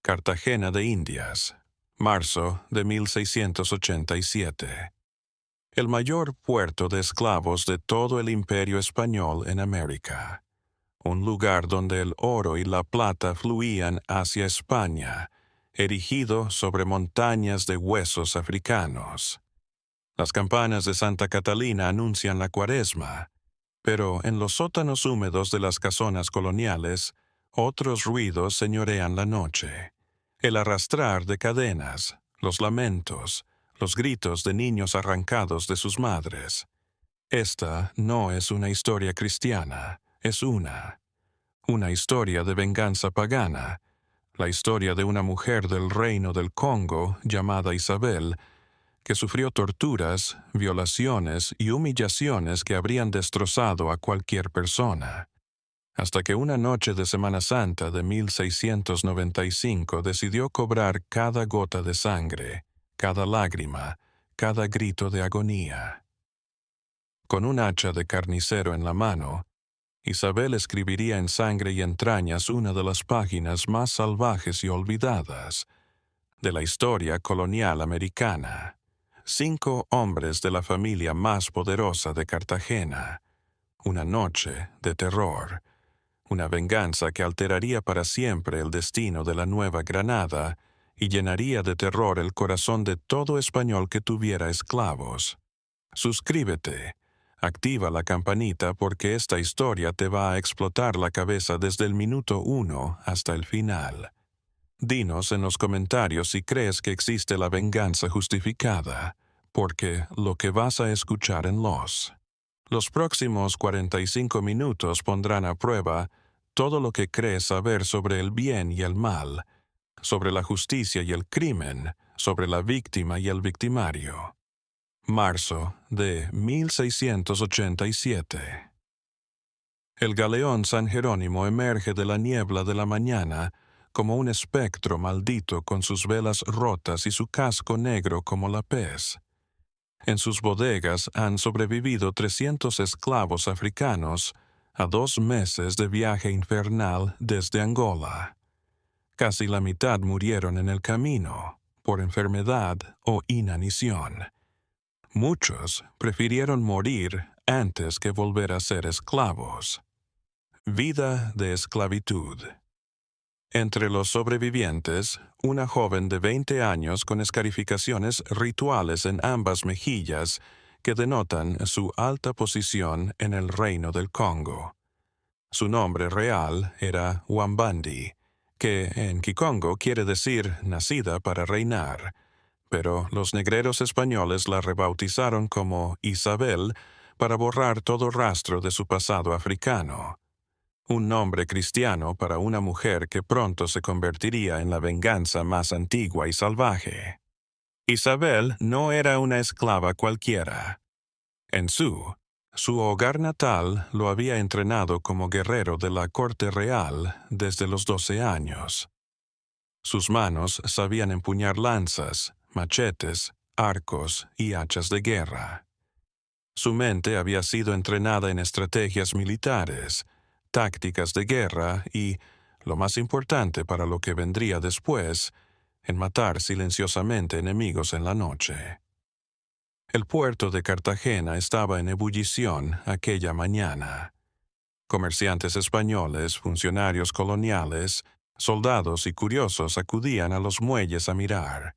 Cartagena de Indias, marzo de 1687. El mayor puerto de esclavos de todo el imperio español en América. Un lugar donde el oro y la plata fluían hacia España, erigido sobre montañas de huesos africanos. Las campanas de Santa Catalina anuncian la Cuaresma, pero en los sótanos húmedos de las casonas coloniales, otros ruidos señorean la noche. El arrastrar de cadenas, los lamentos, los gritos de niños arrancados de sus madres. Esta no es una historia cristiana, es una historia de venganza pagana, la historia de una mujer del reino del Congo llamada Isabel, que sufrió torturas, violaciones y humillaciones que habrían destrozado a cualquier persona, hasta que una noche de Semana Santa de 1695 decidió cobrar cada gota de sangre, cada lágrima, cada grito de agonía. Con un hacha de carnicero en la mano, Isabel escribiría en sangre y entrañas una de las páginas más salvajes y olvidadas de la historia colonial americana. 5 hombres de la familia más poderosa de Cartagena. Una noche de terror. Una venganza que alteraría para siempre el destino de la Nueva Granada y llenaría de terror el corazón de todo español que tuviera esclavos. Suscríbete. Activa la campanita porque esta historia te va a explotar la cabeza desde el minuto 1 hasta el final. Dinos en los comentarios si crees que existe la venganza justificada, porque lo que vas a escuchar en los próximos 45 minutos pondrán a prueba todo lo que crees saber sobre el bien y el mal, sobre la justicia y el crimen, sobre la víctima y el victimario. Marzo de 1687. El galeón San Jerónimo emerge de la niebla de la mañana como un espectro maldito con sus velas rotas y su casco negro como la pez. En sus bodegas han sobrevivido 300 esclavos africanos a 2 meses de viaje infernal desde Angola. Casi la mitad murieron en el camino, por enfermedad o inanición. Muchos prefirieron morir antes que volver a ser esclavos. Vida de esclavitud. Entre los sobrevivientes, una joven de 20 años con escarificaciones rituales en ambas mejillas que denotan su alta posición en el reino del Congo. Su nombre real era Wambandi, que en Kikongo quiere decir nacida para reinar, pero los negreros españoles la rebautizaron como Isabel para borrar todo rastro de su pasado africano. Un nombre cristiano para una mujer que pronto se convertiría en la venganza más antigua y salvaje. Isabel no era una esclava cualquiera. En su hogar natal lo había entrenado como guerrero de la corte real desde los 12 años. Sus manos sabían empuñar lanzas, machetes, arcos y hachas de guerra. Su mente había sido entrenada en estrategias militares, tácticas de guerra y, lo más importante para lo que vendría después, en matar silenciosamente enemigos en la noche. El puerto de Cartagena estaba en ebullición aquella mañana. Comerciantes españoles, funcionarios coloniales, soldados y curiosos acudían a los muelles a mirar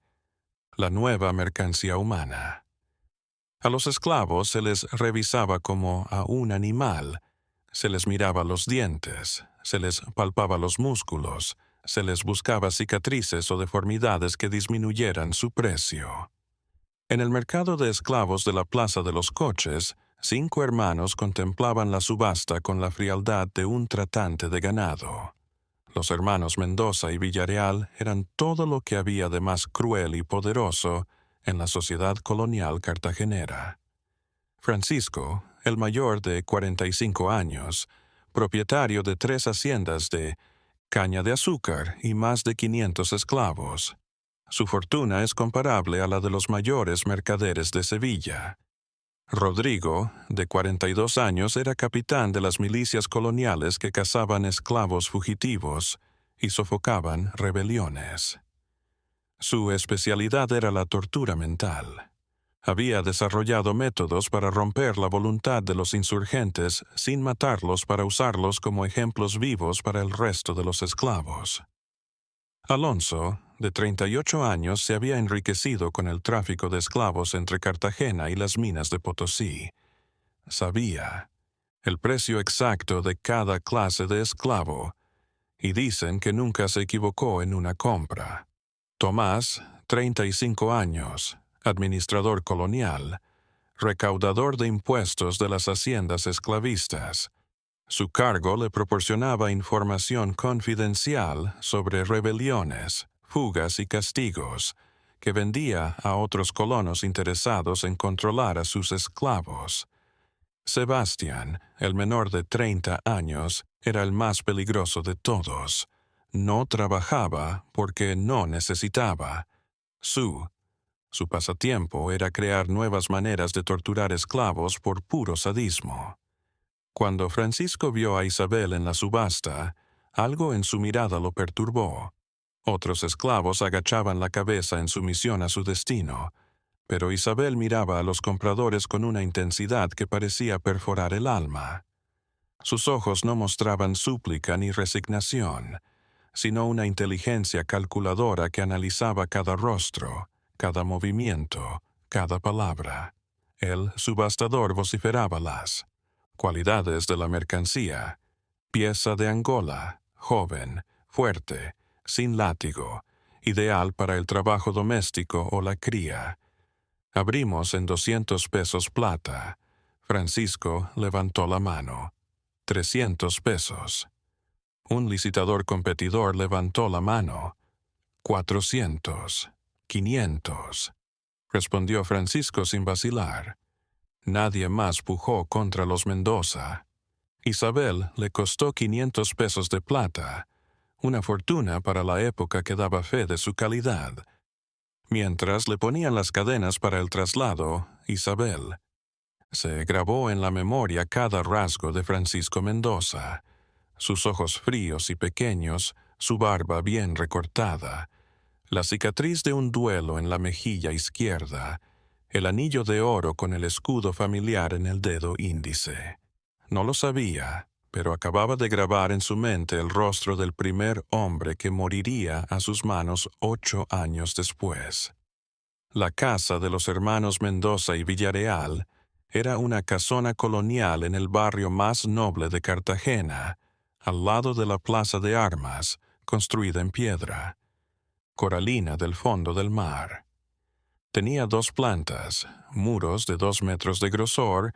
la nueva mercancía humana. A los esclavos se les revisaba como a un animal, se les miraba los dientes, se les palpaba los músculos, se les buscaba cicatrices o deformidades que disminuyeran su precio. En el mercado de esclavos de la Plaza de los Coches, 5 hermanos contemplaban la subasta con la frialdad de un tratante de ganado. Los hermanos Mendoza y Villarreal eran todo lo que había de más cruel y poderoso en la sociedad colonial cartagenera. Francisco, el mayor de 45 años, propietario de 3 haciendas de caña de azúcar y más de 500 esclavos. Su fortuna es comparable a la de los mayores mercaderes de Sevilla. Rodrigo, de 42 años, era capitán de las milicias coloniales que cazaban esclavos fugitivos y sofocaban rebeliones. Su especialidad era la tortura mental. Había desarrollado métodos para romper la voluntad de los insurgentes sin matarlos para usarlos como ejemplos vivos para el resto de los esclavos. Alonso, de 38 años, se había enriquecido con el tráfico de esclavos entre Cartagena y las minas de Potosí. Sabía el precio exacto de cada clase de esclavo, y dicen que nunca se equivocó en una compra. Tomás, 35 años, administrador colonial, recaudador de impuestos de las haciendas esclavistas. Su cargo le proporcionaba información confidencial sobre rebeliones, fugas y castigos, que vendía a otros colonos interesados en controlar a sus esclavos. Sebastián, el menor de 30 años, era el más peligroso de todos. No trabajaba porque no necesitaba. Su pasatiempo era crear nuevas maneras de torturar esclavos por puro sadismo. Cuando Francisco vio a Isabel en la subasta, algo en su mirada lo perturbó. Otros esclavos agachaban la cabeza en sumisión a su destino, pero Isabel miraba a los compradores con una intensidad que parecía perforar el alma. Sus ojos no mostraban súplica ni resignación, sino una inteligencia calculadora que analizaba cada rostro, cada movimiento, cada palabra. El subastador vociferaba las cualidades de la mercancía: pieza de Angola, joven, fuerte, sin látigo, ideal para el trabajo doméstico o la cría. Abrimos en 200 pesos plata. Francisco levantó la mano. 300 pesos. Un licitador competidor levantó la mano. 400. 500. Respondió Francisco sin vacilar. Nadie más pujó contra los Mendoza. Isabel le costó 500 pesos de plata, una fortuna para la época que daba fe de su calidad. Mientras le ponían las cadenas para el traslado, Isabel se grabó en la memoria cada rasgo de Francisco Mendoza: sus ojos fríos y pequeños, su barba bien recortada, la cicatriz de un duelo en la mejilla izquierda, el anillo de oro con el escudo familiar en el dedo índice. No lo sabía, pero acababa de grabar en su mente el rostro del primer hombre que moriría a sus manos 8 años después. La casa de los hermanos Mendoza y Villarreal era una casona colonial en el barrio más noble de Cartagena, al lado de la plaza de armas, construida en piedra, coralina del fondo del mar. Tenía 2 plantas, muros de 2 metros de grosor,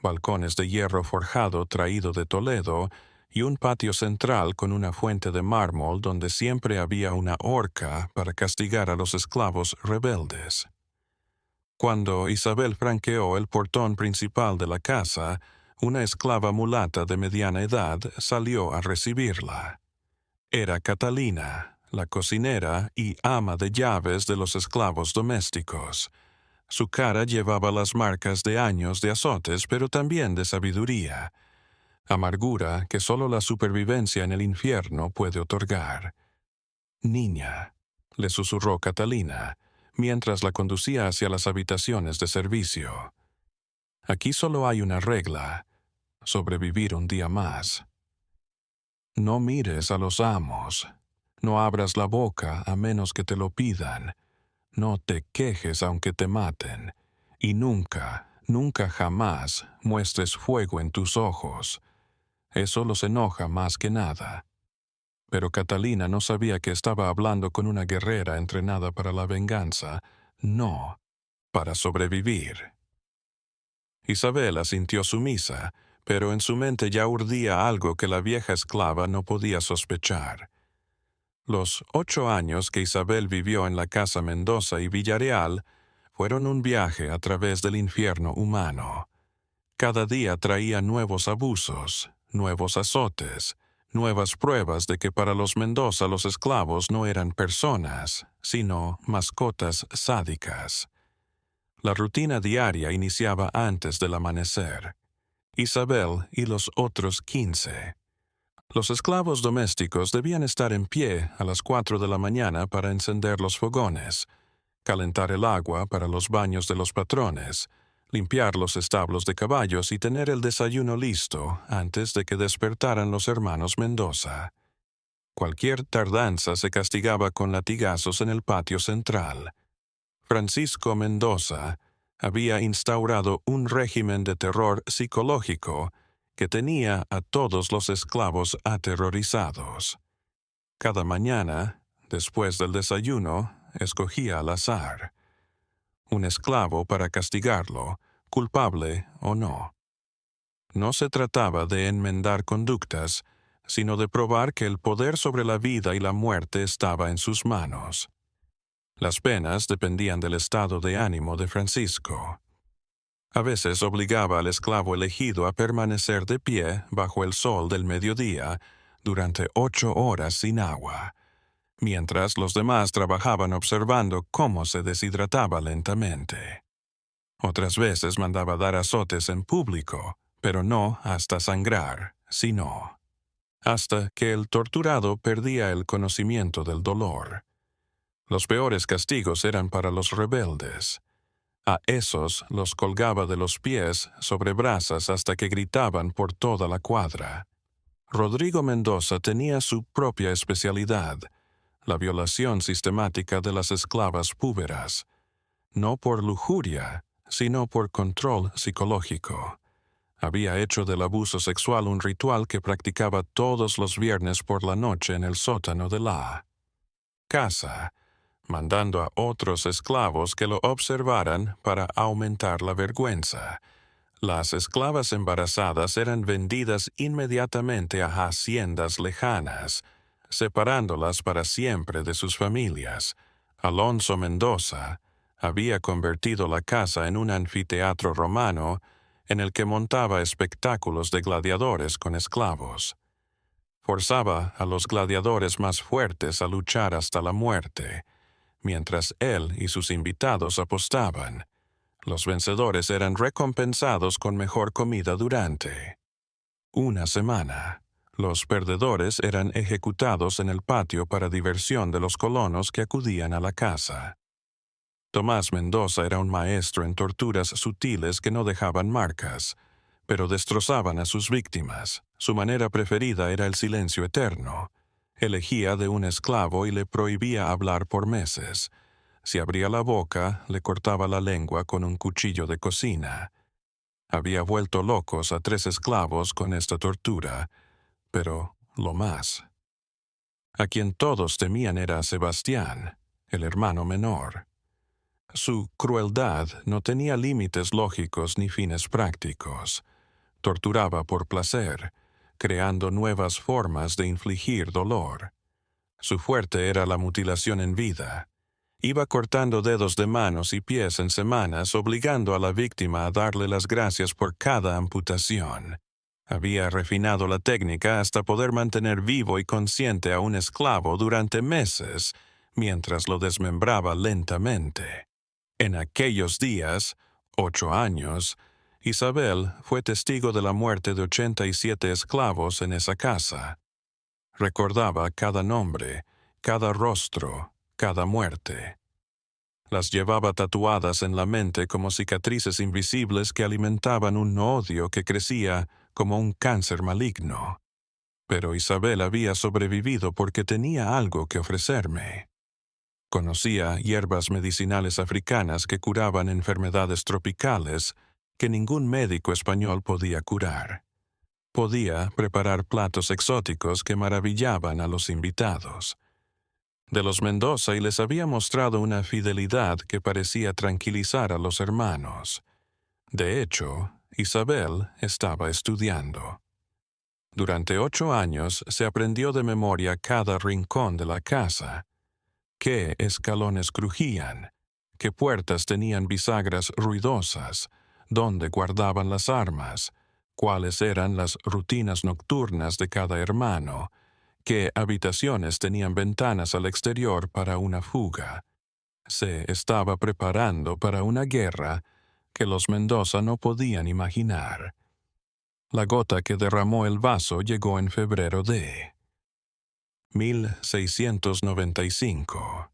balcones de hierro forjado traído de Toledo y un patio central con una fuente de mármol donde siempre había una horca para castigar a los esclavos rebeldes. Cuando Isabel franqueó el portón principal de la casa, una esclava mulata de mediana edad salió a recibirla. Era Catalina, la cocinera y ama de llaves de los esclavos domésticos. Su cara llevaba las marcas de años de azotes, pero también de sabiduría, amargura que solo la supervivencia en el infierno puede otorgar. «Niña», le susurró Catalina, mientras la conducía hacia las habitaciones de servicio. «Aquí solo hay una regla: sobrevivir un día más. No mires a los amos. No abras la boca a menos que te lo pidan. No te quejes aunque te maten. Y nunca, nunca jamás muestres fuego en tus ojos. Eso los enoja más que nada». Pero Catalina no sabía que estaba hablando con una guerrera entrenada para la venganza, no, para sobrevivir. Isabel asintió sumisa, pero en su mente ya urdía algo que la vieja esclava no podía sospechar. Los 8 años que Isabel vivió en la casa Mendoza y Villarreal fueron un viaje a través del infierno humano. Cada día traía nuevos abusos, nuevos azotes, nuevas pruebas de que para los Mendoza los esclavos no eran personas, sino mascotas sádicas. La rutina diaria iniciaba antes del amanecer. Isabel y los otros 15 Los esclavos domésticos debían estar en pie a las 4 de la mañana para encender los fogones, calentar el agua para los baños de los patrones, limpiar los establos de caballos y tener el desayuno listo antes de que despertaran los hermanos Mendoza. Cualquier tardanza se castigaba con latigazos en el patio central. Francisco Mendoza había instaurado un régimen de terror psicológico que tenía a todos los esclavos aterrorizados. Cada mañana, después del desayuno, escogía al azar un esclavo para castigarlo, culpable o no. No se trataba de enmendar conductas, sino de probar que el poder sobre la vida y la muerte estaba en sus manos. Las penas dependían del estado de ánimo de Francisco. A veces obligaba al esclavo elegido a permanecer de pie bajo el sol del mediodía durante 8 horas sin agua, mientras los demás trabajaban observando cómo se deshidrataba lentamente. Otras veces mandaba dar azotes en público, pero no hasta sangrar, sino hasta que el torturado perdía el conocimiento del dolor. Los peores castigos eran para los rebeldes. A esos los colgaba de los pies sobre brasas hasta que gritaban por toda la cuadra. Rodrigo Mendoza tenía su propia especialidad, la violación sistemática de las esclavas púberas, no por lujuria, sino por control psicológico. Había hecho del abuso sexual un ritual que practicaba todos los viernes por la noche en el sótano de la casa, mandando a otros esclavos que lo observaran para aumentar la vergüenza. Las esclavas embarazadas eran vendidas inmediatamente a haciendas lejanas, separándolas para siempre de sus familias. Alonso Mendoza había convertido la casa en un anfiteatro romano en el que montaba espectáculos de gladiadores con esclavos. Forzaba a los gladiadores más fuertes a luchar hasta la muerte, mientras él y sus invitados apostaban. Los vencedores eran recompensados con mejor comida durante una semana. Los perdedores eran ejecutados en el patio para diversión de los colonos que acudían a la casa. Tomás Mendoza era un maestro en torturas sutiles que no dejaban marcas, pero destrozaban a sus víctimas. Su manera preferida era el silencio eterno. Elegía de un esclavo y le prohibía hablar por meses. Si abría la boca, le cortaba la lengua con un cuchillo de cocina. Había vuelto locos a 3 esclavos con esta tortura, pero lo más. A quien todos temían era a Sebastián, el hermano menor. Su crueldad no tenía límites lógicos ni fines prácticos. Torturaba por placer, creando nuevas formas de infligir dolor. Su fuerte era la mutilación en vida. Iba cortando dedos de manos y pies en semanas, obligando a la víctima a darle las gracias por cada amputación. Había refinado la técnica hasta poder mantener vivo y consciente a un esclavo durante meses, mientras lo desmembraba lentamente. En aquellos días, 8 años, Isabel fue testigo de la muerte de 87 esclavos en esa casa. Recordaba cada nombre, cada rostro, cada muerte. Las llevaba tatuadas en la mente como cicatrices invisibles que alimentaban un odio que crecía como un cáncer maligno. Pero Isabel había sobrevivido porque tenía algo que ofrecerme. Conocía hierbas medicinales africanas que curaban enfermedades tropicales que ningún médico español podía curar. Podía preparar platos exóticos que maravillaban a los invitados. De los Mendoza y les había mostrado una fidelidad que parecía tranquilizar a los hermanos. De hecho, Isabel estaba estudiando. Durante 8 años se aprendió de memoria cada rincón de la casa. Qué escalones crujían, qué puertas tenían bisagras ruidosas, dónde guardaban las armas, cuáles eran las rutinas nocturnas de cada hermano, qué habitaciones tenían ventanas al exterior para una fuga. Se estaba preparando para una guerra que los Mendoza no podían imaginar. La gota que derramó el vaso llegó en febrero de 1695.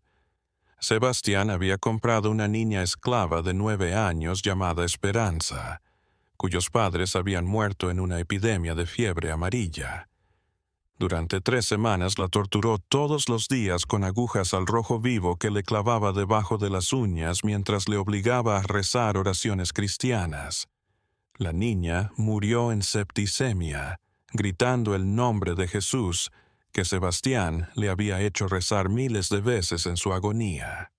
Sebastián había comprado una niña esclava de 9 años llamada Esperanza, cuyos padres habían muerto en una epidemia de fiebre amarilla. Durante 3 semanas la torturó todos los días con agujas al rojo vivo que le clavaba debajo de las uñas mientras le obligaba a rezar oraciones cristianas. La niña murió en septicemia, gritando el nombre de Jesús, que Sebastián le había hecho rezar miles de veces en su agonía.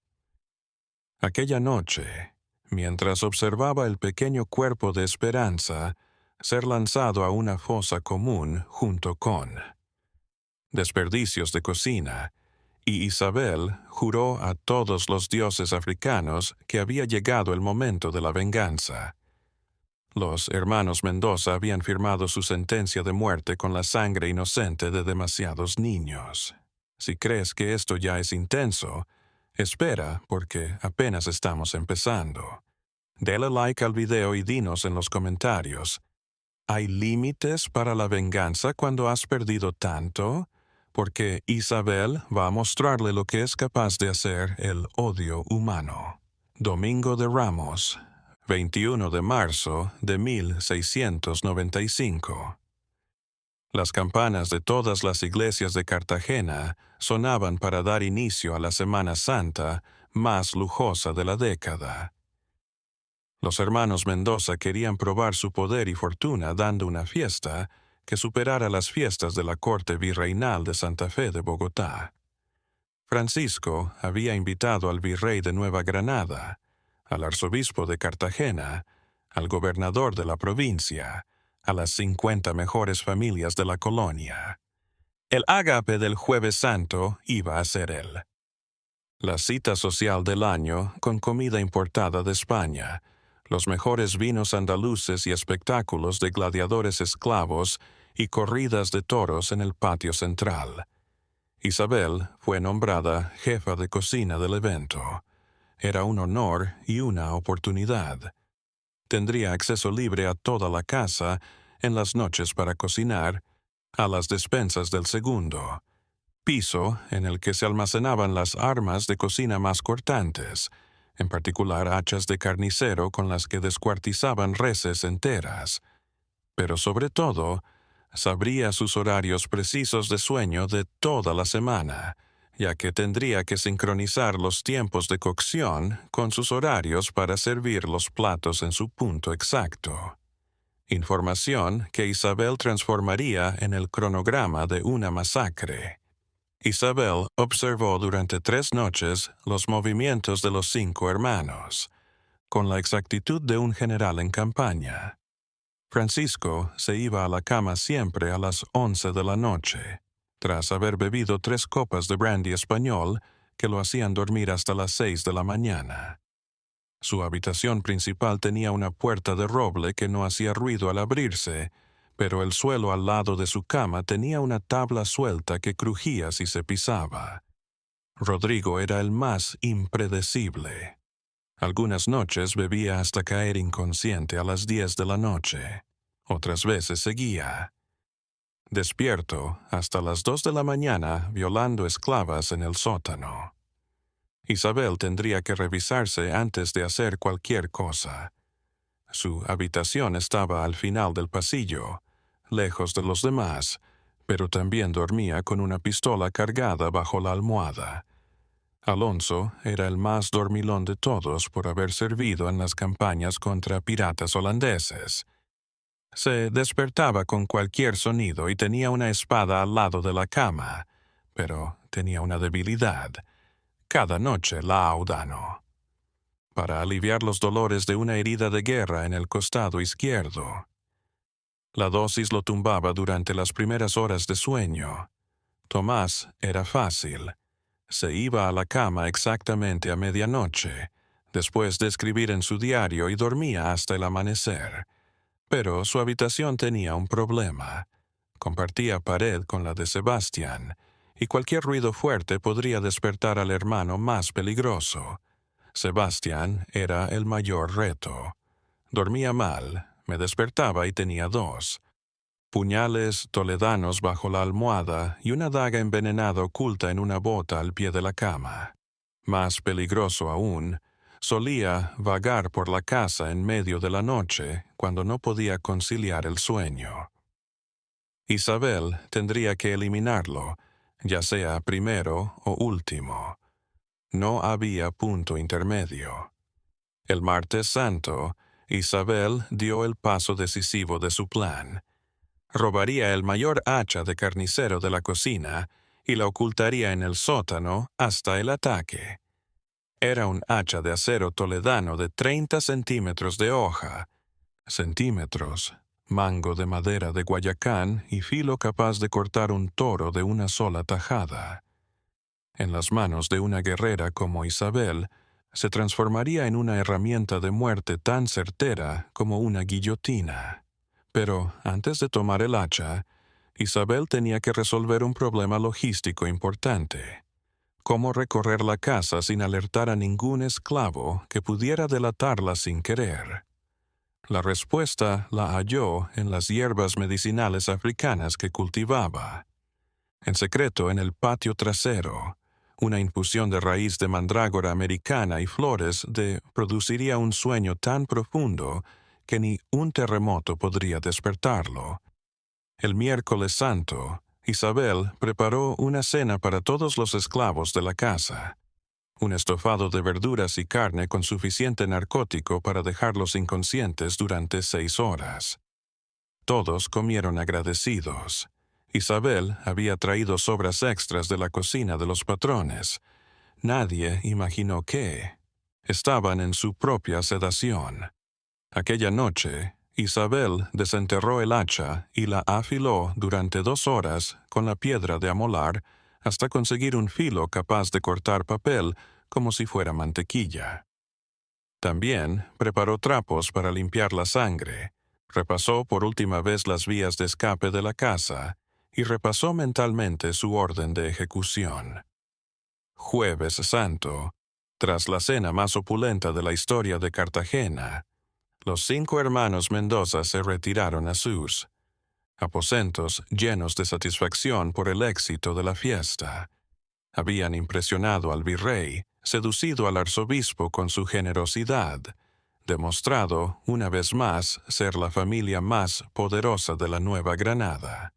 Aquella noche, mientras observaba el pequeño cuerpo de Esperanza ser lanzado a una fosa común junto con desperdicios de cocina, y Isabel juró a todos los dioses africanos que había llegado el momento de la venganza. Los hermanos Mendoza habían firmado su sentencia de muerte con la sangre inocente de demasiados niños. Si crees que esto ya es intenso, espera, porque apenas estamos empezando. Dale like al video y dinos en los comentarios: ¿hay límites para la venganza cuando has perdido tanto? Porque Isabel va a mostrarle lo que es capaz de hacer el odio humano. Domingo de Ramos, 21 de marzo de 1695. Las campanas de todas las iglesias de Cartagena sonaban para dar inicio a la Semana Santa más lujosa de la década. Los hermanos Mendoza querían probar su poder y fortuna dando una fiesta que superara las fiestas de la corte virreinal de Santa Fe de Bogotá. Francisco había invitado al virrey de Nueva Granada, al arzobispo de Cartagena, al gobernador de la provincia, a las 50 mejores familias de la colonia. El ágape del Jueves Santo iba a ser él. La cita social del año con comida importada de España, los mejores vinos andaluces y espectáculos de gladiadores esclavos y corridas de toros en el patio central. Isabel fue nombrada jefa de cocina del evento. Era un honor y una oportunidad. Tendría acceso libre a toda la casa en las noches para cocinar, a las despensas del segundo, piso en el que se almacenaban las armas de cocina más cortantes, en particular hachas de carnicero con las que descuartizaban reses enteras. Pero sobre todo, sabría sus horarios precisos de sueño de toda la semana, ya que tendría que sincronizar los tiempos de cocción con sus horarios para servir los platos en su punto exacto. Información que Isabel transformaría en el cronograma de una masacre. Isabel observó durante 3 noches los movimientos de los 5 hermanos, con la exactitud de un general en campaña. Francisco se iba a la cama siempre a las 11 de la noche, tras haber bebido 3 copas de brandy español que lo hacían dormir hasta las 6 de la mañana. Su habitación principal tenía una puerta de roble que no hacía ruido al abrirse, pero el suelo al lado de su cama tenía una tabla suelta que crujía si se pisaba. Rodrigo era el más impredecible. Algunas noches bebía hasta caer inconsciente a las 10 de la noche. Otras veces seguía despierto hasta las 2 de la mañana violando esclavas en el sótano. Isabel tendría que revisarse antes de hacer cualquier cosa. Su habitación estaba al final del pasillo, lejos de los demás, pero también dormía con una pistola cargada bajo la almohada. Alonso era el más dormilón de todos por haber servido en las campañas contra piratas holandeses. Se despertaba con cualquier sonido y tenía una espada al lado de la cama, pero tenía una debilidad. Cada noche la audanó. Para aliviar los dolores de una herida de guerra en el costado izquierdo. La dosis lo tumbaba durante las primeras horas de sueño. Tomás era fácil. Se iba a la cama exactamente a medianoche, después de escribir en su diario y dormía hasta el amanecer. Pero su habitación tenía un problema. Compartía pared con la de Sebastián, y cualquier ruido fuerte podría despertar al hermano más peligroso. Sebastián era el mayor reto. Dormía mal, me despertaba y tenía 2. puñales toledanos bajo la almohada y una daga envenenada oculta en una bota al pie de la cama. Más peligroso aún, solía vagar por la casa en medio de la noche cuando no podía conciliar el sueño. Isabel tendría que eliminarlo, ya sea primero o último. No había punto intermedio. El martes santo, Isabel dio el paso decisivo de su plan. Robaría el mayor hacha de carnicero de la cocina y la ocultaría en el sótano hasta el ataque. Era un hacha de acero toledano de 30 centímetros de hoja, centímetros, mango de madera de Guayacán y filo capaz de cortar un toro de una sola tajada. En las manos de una guerrera como Isabel, se transformaría en una herramienta de muerte tan certera como una guillotina. Pero antes de tomar el hacha, Isabel tenía que resolver un problema logístico importante. ¿Cómo recorrer la casa sin alertar a ningún esclavo que pudiera delatarla sin querer? La respuesta la halló en las hierbas medicinales africanas que cultivaba. En secreto, en el patio trasero, una infusión de raíz de mandrágora americana y flores produciría un sueño tan profundo que ni un terremoto podría despertarlo. El miércoles santo, Isabel preparó una cena para todos los esclavos de la casa. Un estofado de verduras y carne con suficiente narcótico para dejarlos inconscientes durante 6 horas. Todos comieron agradecidos. Isabel había traído sobras extras de la cocina de los patrones. Nadie imaginó que estaban en su propia sedación. Aquella noche, Isabel desenterró el hacha y la afiló durante 2 horas con la piedra de amolar hasta conseguir un filo capaz de cortar papel como si fuera mantequilla. También preparó trapos para limpiar la sangre, repasó por última vez las vías de escape de la casa y repasó mentalmente su orden de ejecución. Jueves Santo, tras la cena más opulenta de la historia de Cartagena, los 5 hermanos Mendoza se retiraron a sus aposentos llenos de satisfacción por el éxito de la fiesta. Habían impresionado al virrey, seducido al arzobispo con su generosidad, demostrado, una vez más, ser la familia más poderosa de la Nueva Granada.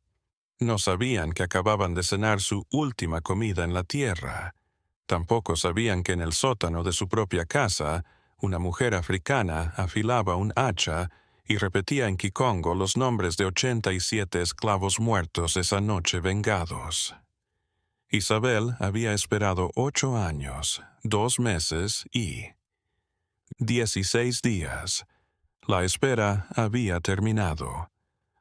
No sabían que acababan de cenar su última comida en la tierra. Tampoco sabían que en el sótano de su propia casa, una mujer africana afilaba un hacha y repetía en Kikongo los nombres de 87 esclavos muertos esa noche vengados. Isabel había esperado 8 años, 2 meses y 16 días. La espera había terminado.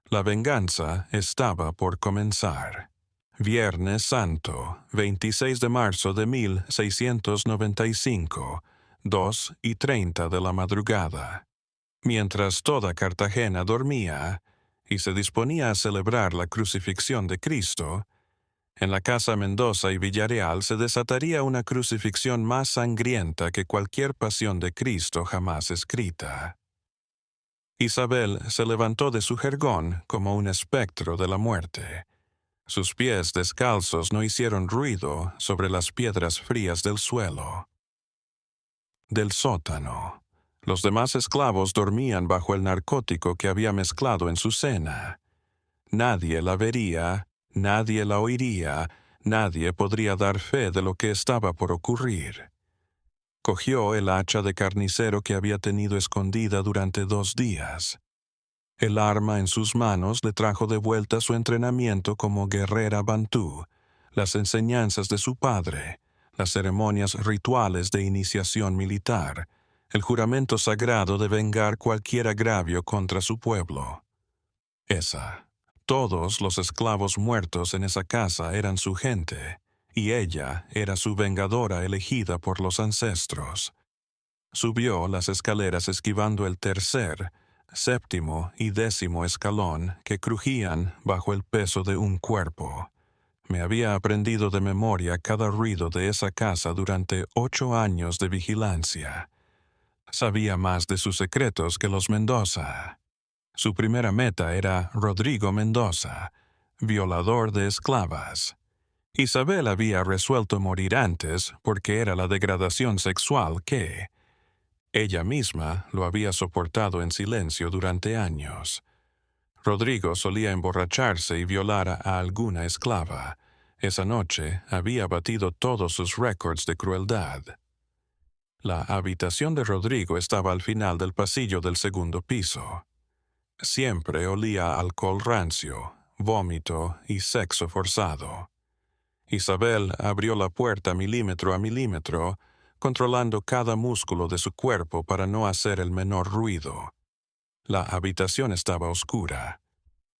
La venganza estaba por comenzar. Viernes Santo, 26 de marzo de 1695, 2:30 de la madrugada. Mientras toda Cartagena dormía y se disponía a celebrar la crucifixión de Cristo, en la casa Mendoza y Villarreal se desataría una crucifixión más sangrienta que cualquier pasión de Cristo jamás escrita. Isabel se levantó de su jergón como un espectro de la muerte. Sus pies descalzos no hicieron ruido sobre las piedras frías del suelo. Del sótano, los demás esclavos dormían bajo el narcótico que había mezclado en su cena. Nadie la vería, nadie la oiría, nadie podría dar fe de lo que estaba por ocurrir. Cogió el hacha de carnicero que había tenido escondida durante 2 días. El arma en sus manos le trajo de vuelta su entrenamiento como guerrera bantú, las enseñanzas de su padre, las ceremonias rituales de iniciación militar, el juramento sagrado de vengar cualquier agravio contra su pueblo. Todos los esclavos muertos en esa casa eran su gente, y ella era su vengadora elegida por los ancestros. Subió las escaleras esquivando el 3er, 7º y 10º escalón que crujían bajo el peso de un cuerpo. Me había aprendido de memoria cada ruido de esa casa durante 8 años de vigilancia. Sabía más de sus secretos que los Mendoza. Su primera meta era Rodrigo Mendoza, violador de esclavas. Isabel había resuelto morir antes porque era la degradación sexual que ella misma lo había soportado en silencio durante años. Rodrigo solía emborracharse y violar a alguna esclava. Esa noche había batido todos sus récords de crueldad. La habitación de Rodrigo estaba al final del pasillo del segundo piso. Siempre olía a alcohol rancio, vómito y sexo forzado. Isabel abrió la puerta milímetro a milímetro, controlando cada músculo de su cuerpo para no hacer el menor ruido. La habitación estaba oscura,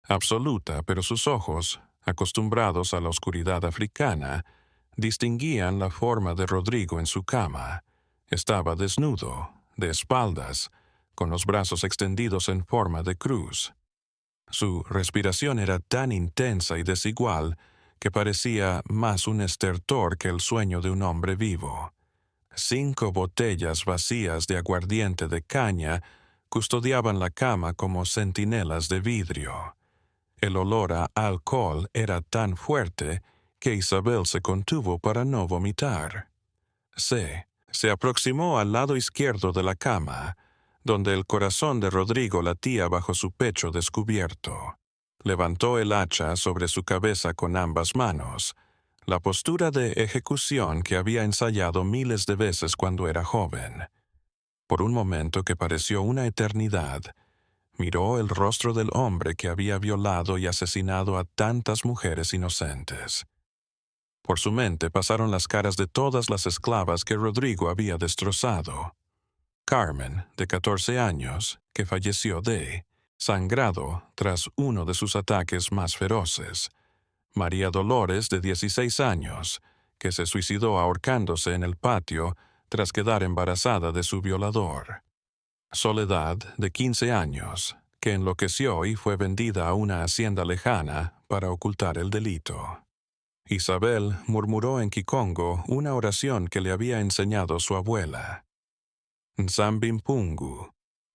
absoluta, pero sus ojos, acostumbrados a la oscuridad africana, distinguían la forma de Rodrigo en su cama. Estaba desnudo, de espaldas, con los brazos extendidos en forma de cruz. Su respiración era tan intensa y desigual que parecía más un estertor que el sueño de un hombre vivo. 5 botellas vacías de aguardiente de caña custodiaban la cama como centinelas de vidrio. El olor a alcohol era tan fuerte que Isabel se contuvo para no vomitar. Se aproximó al lado izquierdo de la cama, donde el corazón de Rodrigo latía bajo su pecho descubierto. Levantó el hacha sobre su cabeza con ambas manos, la postura de ejecución que había ensayado miles de veces cuando era joven. Por un momento que pareció una eternidad, miró el rostro del hombre que había violado y asesinado a tantas mujeres inocentes. Por su mente pasaron las caras de todas las esclavas que Rodrigo había destrozado. Carmen, de 14 años, que falleció sangrado tras uno de sus ataques más feroces. María Dolores, de 16 años, que se suicidó ahorcándose en el patio tras quedar embarazada de su violador. Soledad, de 15 años, que enloqueció y fue vendida a una hacienda lejana para ocultar el delito. Isabel murmuró en kikongo una oración que le había enseñado su abuela. Nzambimpungu,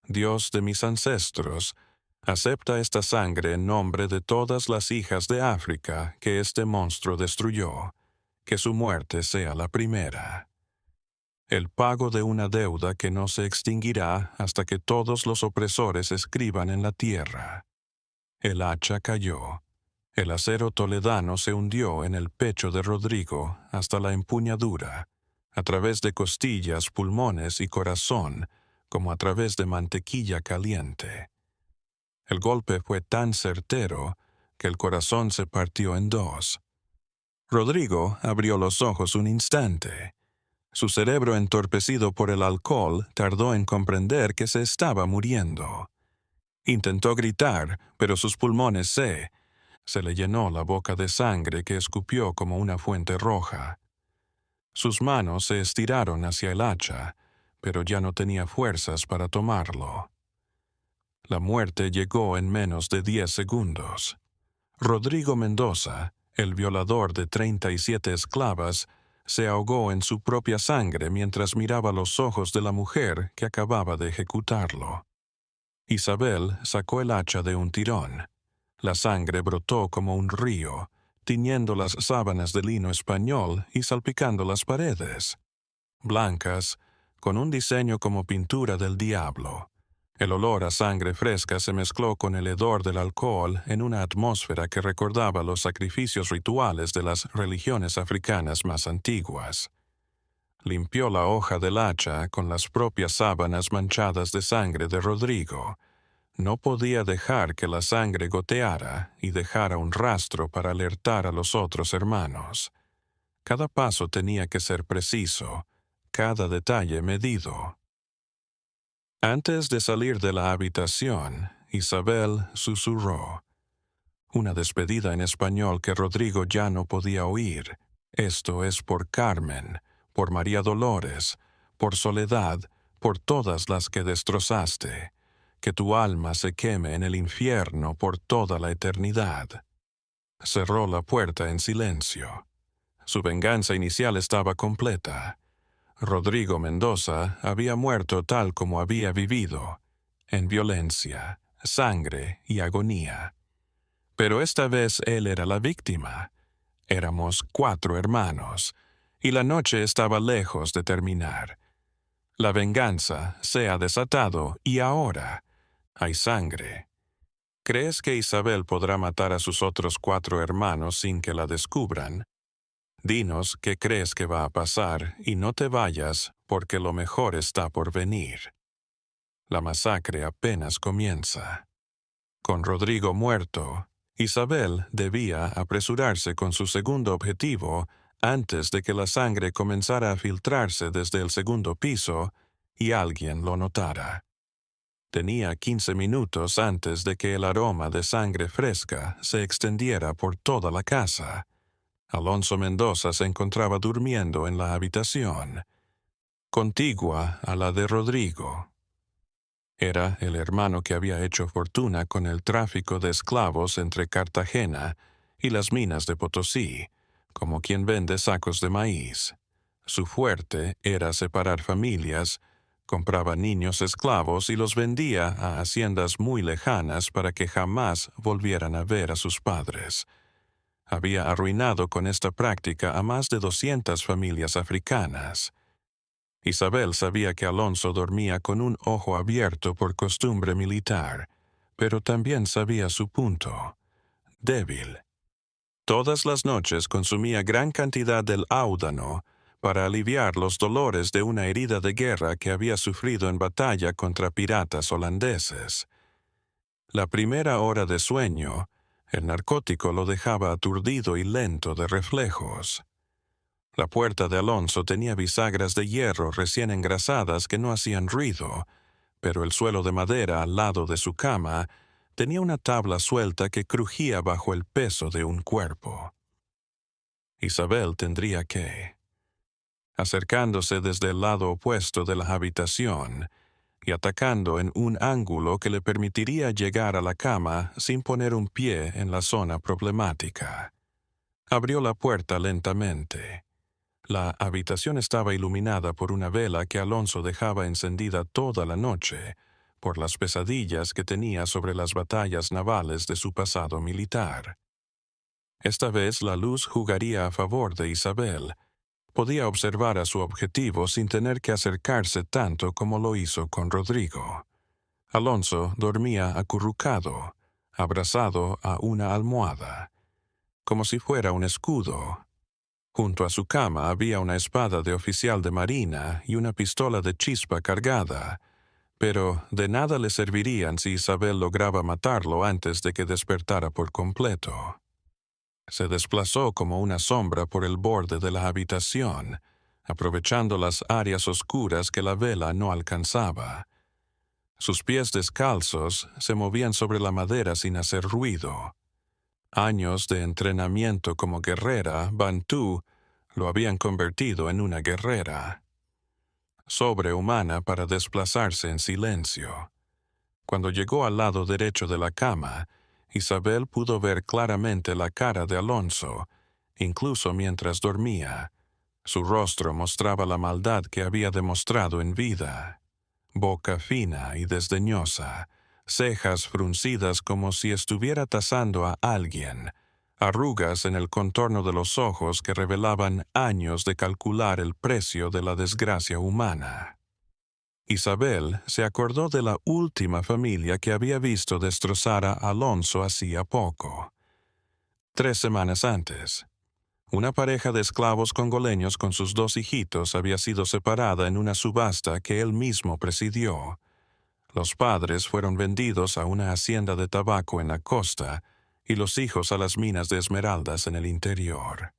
Dios de mis ancestros, acepta esta sangre en nombre de todas las hijas de África que este monstruo destruyó, que su muerte sea la primera. El pago de una deuda que no se extinguirá hasta que todos los opresores escriban en la tierra. El hacha cayó. El acero toledano se hundió en el pecho de Rodrigo hasta la empuñadura, a través de costillas, pulmones y corazón, como a través de mantequilla caliente. El golpe fue tan certero que el corazón se partió en dos. Rodrigo abrió los ojos un instante. Su cerebro, entorpecido por el alcohol, tardó en comprender que se estaba muriendo. Intentó gritar, pero sus pulmones se le llenó la boca de sangre que escupió como una fuente roja. Sus manos se estiraron hacia el hacha, pero ya no tenía fuerzas para tomarlo. La muerte llegó en menos de 10 segundos. Rodrigo Mendoza, el violador de 37 esclavas, se ahogó en su propia sangre mientras miraba los ojos de la mujer que acababa de ejecutarlo. Isabel sacó el hacha de un tirón. La sangre brotó como un río, tiñendo las sábanas de lino español y salpicando las paredes. Blancas, con un diseño como pintura del diablo. El olor a sangre fresca se mezcló con el hedor del alcohol en una atmósfera que recordaba los sacrificios rituales de las religiones africanas más antiguas. Limpió la hoja del hacha con las propias sábanas manchadas de sangre de Rodrigo. No podía dejar que la sangre goteara y dejara un rastro para alertar a los otros hermanos. Cada paso tenía que ser preciso, cada detalle medido. Antes de salir de la habitación, Isabel susurró. Una despedida en español que Rodrigo ya no podía oír. Esto es por Carmen, por María Dolores, por Soledad, por todas las que destrozaste. Que tu alma se queme en el infierno por toda la eternidad. Cerró la puerta en silencio. Su venganza inicial estaba completa. Rodrigo Mendoza había muerto tal como había vivido, en violencia, sangre y agonía. Pero esta vez él era la víctima. Éramos 4 hermanos, y la noche estaba lejos de terminar. La venganza se ha desatado y ahora hay sangre. ¿Crees que Isabel podrá matar a sus otros 4 hermanos sin que la descubran? Dinos qué crees que va a pasar y no te vayas porque lo mejor está por venir. La masacre apenas comienza. Con Rodrigo muerto, Isabel debía apresurarse con su segundo objetivo antes de que la sangre comenzara a filtrarse desde el segundo piso y alguien lo notara. Tenía 15 minutos antes de que el aroma de sangre fresca se extendiera por toda la casa. Alonso Mendoza se encontraba durmiendo en la habitación, contigua a la de Rodrigo. Era el hermano que había hecho fortuna con el tráfico de esclavos entre Cartagena y las minas de Potosí, como quien vende sacos de maíz. Su fuerte era separar familias, compraba niños esclavos y los vendía a haciendas muy lejanas para que jamás volvieran a ver a sus padres. Había arruinado con esta práctica a más de 200 familias africanas. Isabel sabía que Alonso dormía con un ojo abierto por costumbre militar, pero también sabía su punto: débil. Todas las noches consumía gran cantidad del áudano para aliviar los dolores de una herida de guerra que había sufrido en batalla contra piratas holandeses. La primera hora de sueño, el narcótico lo dejaba aturdido y lento de reflejos. La puerta de Alonso tenía bisagras de hierro recién engrasadas que no hacían ruido, pero el suelo de madera al lado de su cama tenía una tabla suelta que crujía bajo el peso de un cuerpo. Isabel tendría que, acercándose desde el lado opuesto de la habitación y atacando en un ángulo que le permitiría llegar a la cama sin poner un pie en la zona problemática. Abrió la puerta lentamente. La habitación estaba iluminada por una vela que Alonso dejaba encendida toda la noche, por las pesadillas que tenía sobre las batallas navales de su pasado militar. Esta vez la luz jugaría a favor de Isabel. Podía observar a su objetivo sin tener que acercarse tanto como lo hizo con Rodrigo. Alonso dormía acurrucado, abrazado a una almohada, como si fuera un escudo. Junto a su cama había una espada de oficial de marina y una pistola de chispa cargada, pero de nada le servirían si Isabel lograba matarlo antes de que despertara por completo. Se desplazó como una sombra por el borde de la habitación, aprovechando las áreas oscuras que la vela no alcanzaba. Sus pies descalzos se movían sobre la madera sin hacer ruido. Años de entrenamiento como guerrera bantú lo habían convertido en una guerrera sobrehumana para desplazarse en silencio. Cuando llegó al lado derecho de la cama, Isabel pudo ver claramente la cara de Alonso, incluso mientras dormía. Su rostro mostraba la maldad que había demostrado en vida. Boca fina y desdeñosa, cejas fruncidas como si estuviera tasando a alguien, arrugas en el contorno de los ojos que revelaban años de calcular el precio de la desgracia humana. Isabel se acordó de la última familia que había visto destrozar a Alonso hacía poco. 3 semanas antes, una pareja de esclavos congoleños con sus 2 hijitos había sido separada en una subasta que él mismo presidió. Los padres fueron vendidos a una hacienda de tabaco en la costa y los hijos a las minas de esmeraldas en el interior.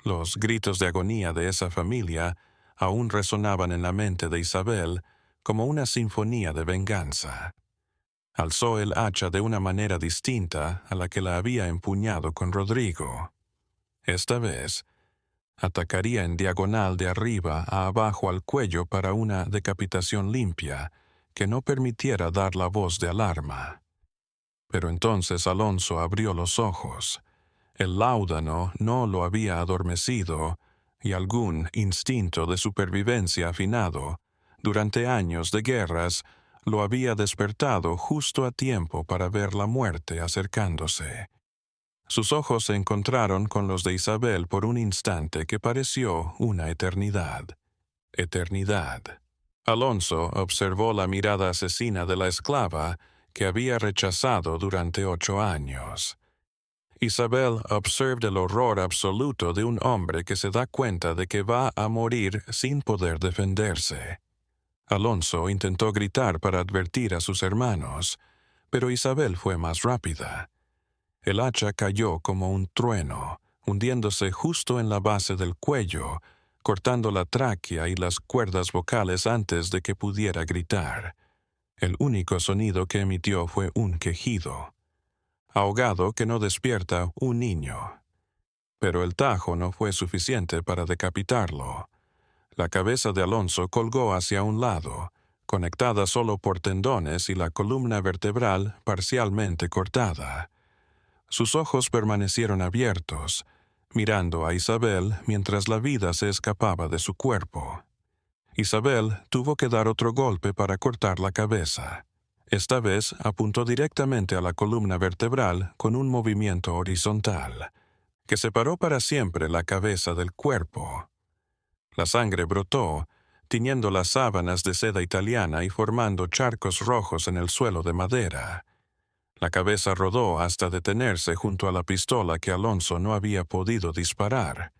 Los gritos de agonía de esa familia aún resonaban en la mente de Isabel como una sinfonía de venganza. Alzó el hacha de una manera distinta a la que la había empuñado con Rodrigo. Esta vez, atacaría en diagonal de arriba a abajo al cuello para una decapitación limpia que no permitiera dar la voz de alarma. Pero entonces Alonso abrió los ojos. El láudano no lo había adormecido y algún instinto de supervivencia afinado durante años de guerras lo había despertado justo a tiempo para ver la muerte acercándose. Sus ojos se encontraron con los de Isabel por un instante que pareció una eternidad. Eternidad. Alonso observó la mirada asesina de la esclava que había rechazado durante 8 años. Isabel observó el horror absoluto de un hombre que se da cuenta de que va a morir sin poder defenderse. Alonso intentó gritar para advertir a sus hermanos, pero Isabel fue más rápida. El hacha cayó como un trueno, hundiéndose justo en la base del cuello, cortando la tráquea y las cuerdas vocales antes de que pudiera gritar. El único sonido que emitió fue un quejido. Ahogado que no despierta un niño. Pero el tajo no fue suficiente para decapitarlo. La cabeza de Alonso colgó hacia un lado, conectada solo por tendones y la columna vertebral parcialmente cortada. Sus ojos permanecieron abiertos, mirando a Isabel mientras la vida se escapaba de su cuerpo. Isabel tuvo que dar otro golpe para cortar la cabeza. Esta vez apuntó directamente a la columna vertebral con un movimiento horizontal, que separó para siempre la cabeza del cuerpo. La sangre brotó, tiñendo las sábanas de seda italiana y formando charcos rojos en el suelo de madera. La cabeza rodó hasta detenerse junto a la pistola que Alonso no había podido disparar.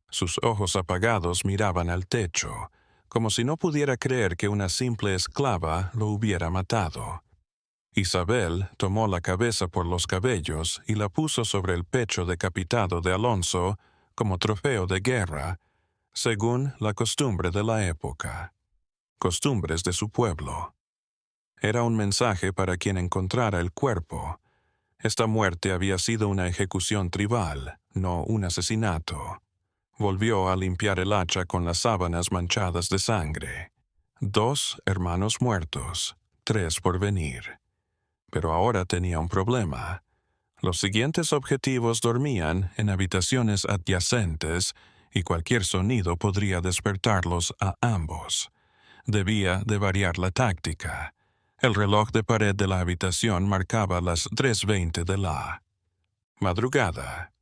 Sus ojos apagados miraban al techo, como si no pudiera creer que una simple esclava lo hubiera matado. Isabel tomó la cabeza por los cabellos y la puso sobre el pecho decapitado de Alonso como trofeo de guerra, según la costumbre de la época. Costumbres de su pueblo. Era un mensaje para quien encontrara el cuerpo. Esta muerte había sido una ejecución tribal, no un asesinato. Volvió a limpiar el hacha con las sábanas manchadas de sangre. 2 hermanos muertos, 3 por venir. Pero ahora tenía un problema. Los siguientes objetivos dormían en habitaciones adyacentes y cualquier sonido podría despertarlos a ambos. Debía de variar la táctica. El reloj de pared de la habitación marcaba las 3:20 de la madrugada.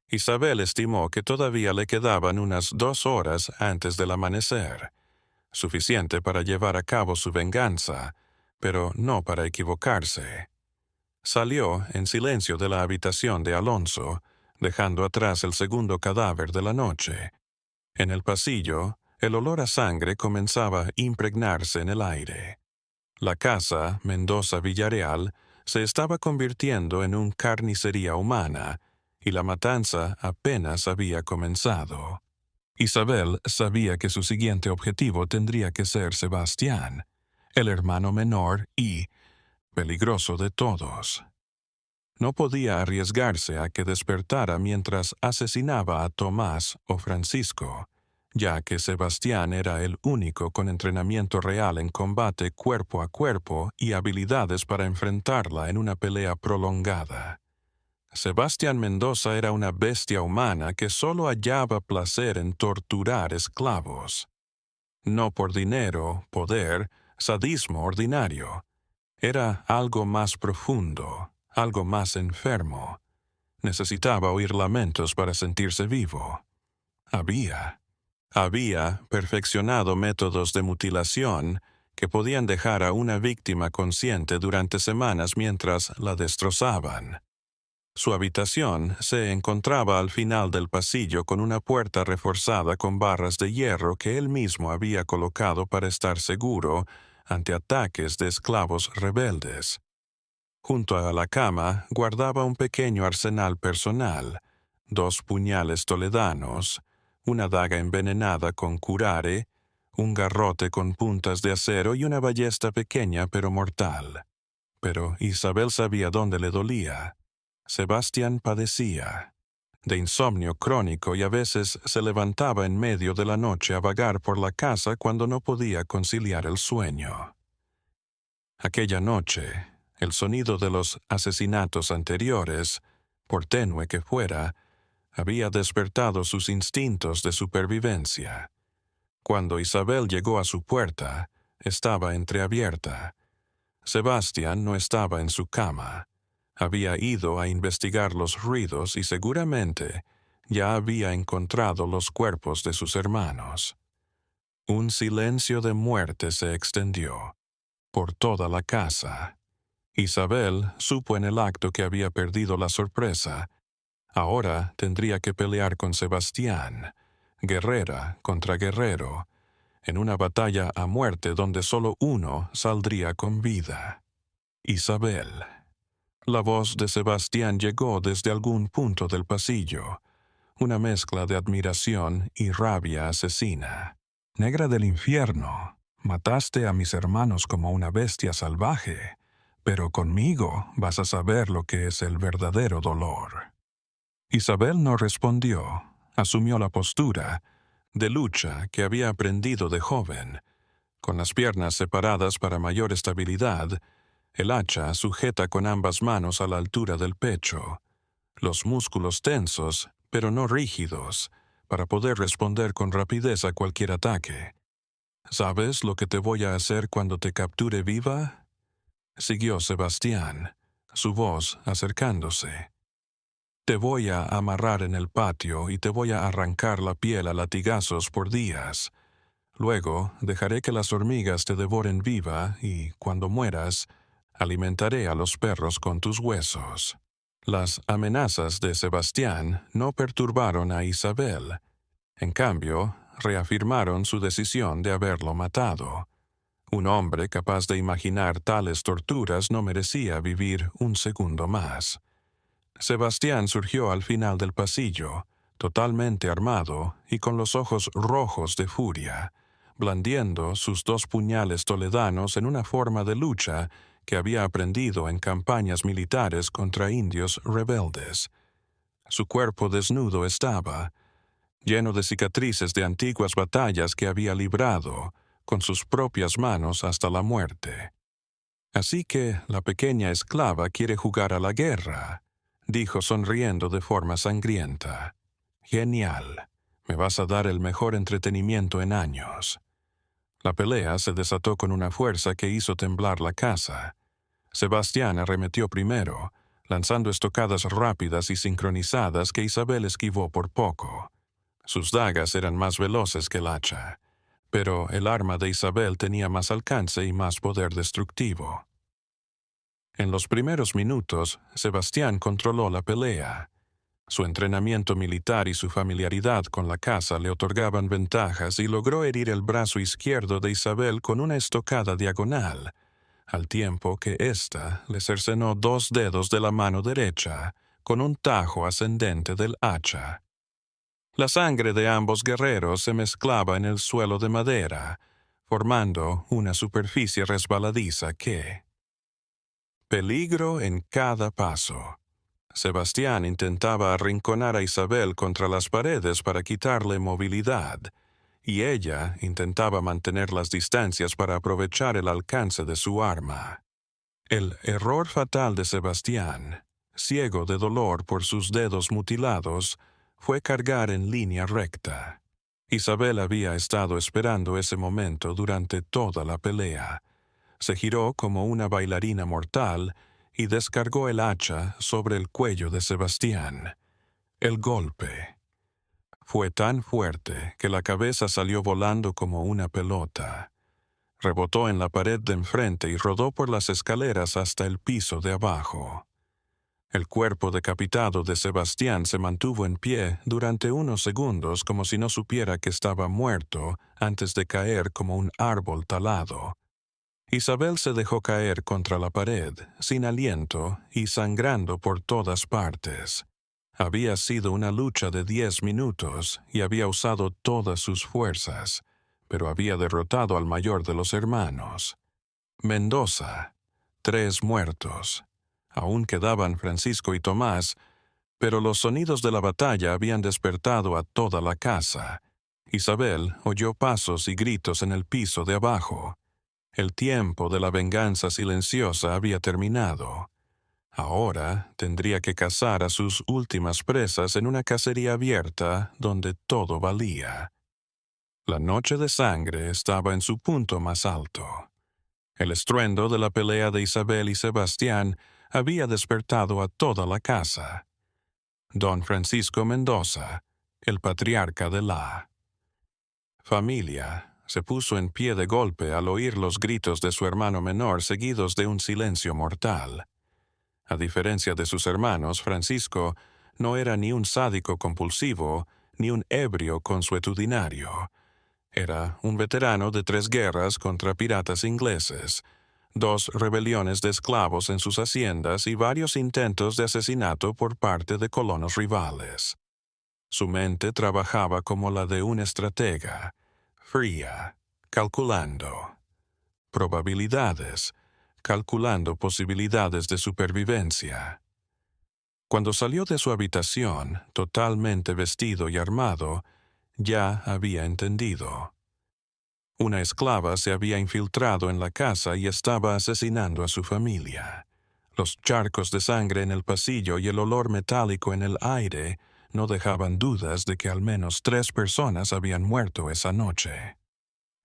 Isabel estimó que todavía le quedaban unas 2 horas antes del amanecer, suficiente para llevar a cabo su venganza, pero no para equivocarse. Salió en silencio de la habitación de Alonso, dejando atrás el segundo cadáver de la noche. En el pasillo, el olor a sangre comenzaba a impregnarse en el aire. La casa, Mendoza Villarreal, se estaba convirtiendo en una carnicería humana, y la matanza apenas había comenzado. Isabel sabía que su siguiente objetivo tendría que ser Sebastián, el hermano menor y peligroso de todos. No podía arriesgarse a que despertara mientras asesinaba a Tomás o Francisco, ya que Sebastián era el único con entrenamiento real en combate cuerpo a cuerpo y habilidades para enfrentarla en una pelea prolongada. Sebastián Mendoza era una bestia humana que solo hallaba placer en torturar esclavos. No por dinero, poder, sadismo ordinario. Era algo más profundo, algo más enfermo. Necesitaba oír lamentos para sentirse vivo. Había perfeccionado métodos de mutilación que podían dejar a una víctima consciente durante semanas mientras la destrozaban. Su habitación se encontraba al final del pasillo con una puerta reforzada con barras de hierro que él mismo había colocado para estar seguro ante ataques de esclavos rebeldes. Junto a la cama guardaba un pequeño arsenal personal, 2 puñales toledanos, una daga envenenada con curare, un garrote con puntas de acero y una ballesta pequeña pero mortal. Pero Isabel sabía dónde le dolía. Sebastián padecía de insomnio crónico y a veces se levantaba en medio de la noche a vagar por la casa cuando no podía conciliar el sueño. Aquella noche, el sonido de los asesinatos anteriores, por tenue que fuera, había despertado sus instintos de supervivencia. Cuando Isabel llegó a su puerta, estaba entreabierta, Sebastián no estaba en su cama. Había ido a investigar los ruidos y seguramente ya había encontrado los cuerpos de sus hermanos. Un silencio de muerte se extendió por toda la casa. Isabel supo en el acto que había perdido la sorpresa. Ahora tendría que pelear con Sebastián, guerrera contra guerrero, en una batalla a muerte donde solo uno saldría con vida. Isabel. La voz de Sebastián llegó desde algún punto del pasillo, una mezcla de admiración y rabia asesina. Negra del infierno, mataste a mis hermanos como una bestia salvaje, pero conmigo vas a saber lo que es el verdadero dolor. Isabel no respondió, asumió la postura de lucha que había aprendido de joven, con las piernas separadas para mayor estabilidad, el hacha sujeta con ambas manos a la altura del pecho, los músculos tensos, pero no rígidos, para poder responder con rapidez a cualquier ataque. ¿Sabes lo que te voy a hacer cuando te capture viva? Siguió Sebastián, su voz acercándose. Te voy a amarrar en el patio y te voy a arrancar la piel a latigazos por días. Luego dejaré que las hormigas te devoren viva y, cuando mueras, alimentaré a los perros con tus huesos. Las amenazas de Sebastián no perturbaron a Isabel. En cambio, reafirmaron su decisión de haberlo matado. Un hombre capaz de imaginar tales torturas no merecía vivir un segundo más. Sebastián surgió al final del pasillo, totalmente armado y con los ojos rojos de furia, blandiendo sus 2 puñales toledanos en una forma de lucha que había aprendido en campañas militares contra indios rebeldes. Su cuerpo desnudo estaba, lleno de cicatrices de antiguas batallas que había librado con sus propias manos hasta la muerte. Así que la pequeña esclava quiere jugar a la guerra, dijo sonriendo de forma sangrienta. Genial, me vas a dar el mejor entretenimiento en años. La pelea se desató con una fuerza que hizo temblar la casa. Sebastián arremetió primero, lanzando estocadas rápidas y sincronizadas que Isabel esquivó por poco. Sus dagas eran más veloces que el hacha, pero el arma de Isabel tenía más alcance y más poder destructivo. En los primeros minutos, Sebastián controló la pelea. Su entrenamiento militar y su familiaridad con la caza le otorgaban ventajas y logró herir el brazo izquierdo de Isabel con una estocada diagonal, al tiempo que ésta le cercenó 2 dedos de la mano derecha con un tajo ascendente del hacha. La sangre de ambos guerreros se mezclaba en el suelo de madera, formando una superficie resbaladiza que... Peligro en cada paso. Sebastián intentaba arrinconar a Isabel contra las paredes para quitarle movilidad, y ella intentaba mantener las distancias para aprovechar el alcance de su arma. El error fatal de Sebastián, ciego de dolor por sus dedos mutilados, fue cargar en línea recta. Isabel había estado esperando ese momento durante toda la pelea. Se giró como una bailarina mortal y descargó el hacha sobre el cuello de Sebastián. El golpe fue tan fuerte que la cabeza salió volando como una pelota. Rebotó en la pared de enfrente y rodó por las escaleras hasta el piso de abajo. El cuerpo decapitado de Sebastián se mantuvo en pie durante unos segundos como si no supiera que estaba muerto antes de caer como un árbol talado. Isabel se dejó caer contra la pared, sin aliento y sangrando por todas partes. Había sido una lucha de 10 minutos y había usado todas sus fuerzas, pero había derrotado al mayor de los hermanos. Mendoza, 3 muertos. Aún quedaban Francisco y Tomás, pero los sonidos de la batalla habían despertado a toda la casa. Isabel oyó pasos y gritos en el piso de abajo. El tiempo de la venganza silenciosa había terminado. Ahora tendría que cazar a sus últimas presas en una cacería abierta donde todo valía. La noche de sangre estaba en su punto más alto. El estruendo de la pelea de Isabel y Sebastián había despertado a toda la casa. Don Francisco Mendoza, el patriarca de la familia, se puso en pie de golpe al oír los gritos de su hermano menor seguidos de un silencio mortal. A diferencia de sus hermanos, Francisco no era ni un sádico compulsivo ni un ebrio consuetudinario. Era un veterano de 3 guerras contra piratas ingleses, 2 rebeliones de esclavos en sus haciendas y varios intentos de asesinato por parte de colonos rivales. Su mente trabajaba como la de un estratega, fría, calculando probabilidades, calculando posibilidades de supervivencia. Cuando salió de su habitación, totalmente vestido y armado, ya había entendido. Una esclava se había infiltrado en la casa y estaba asesinando a su familia. Los charcos de sangre en el pasillo y el olor metálico en el aire no dejaban dudas de que al menos 3 personas habían muerto esa noche.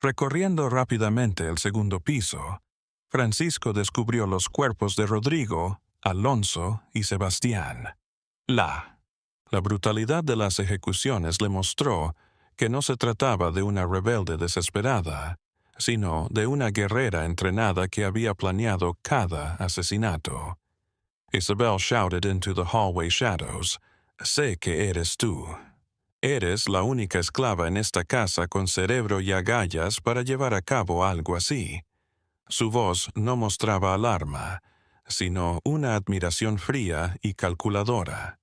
Recorriendo rápidamente el segundo piso, Francisco descubrió los cuerpos de Rodrigo, Alonso y Sebastián. La brutalidad de las ejecuciones le mostró que no se trataba de una rebelde desesperada, sino de una guerrera entrenada que había planeado cada asesinato. Isabel shouted into the hallway shadows, «Sé que eres tú. Eres la única esclava en esta casa con cerebro y agallas para llevar a cabo algo así». Su voz no mostraba alarma, sino una admiración fría y calculadora.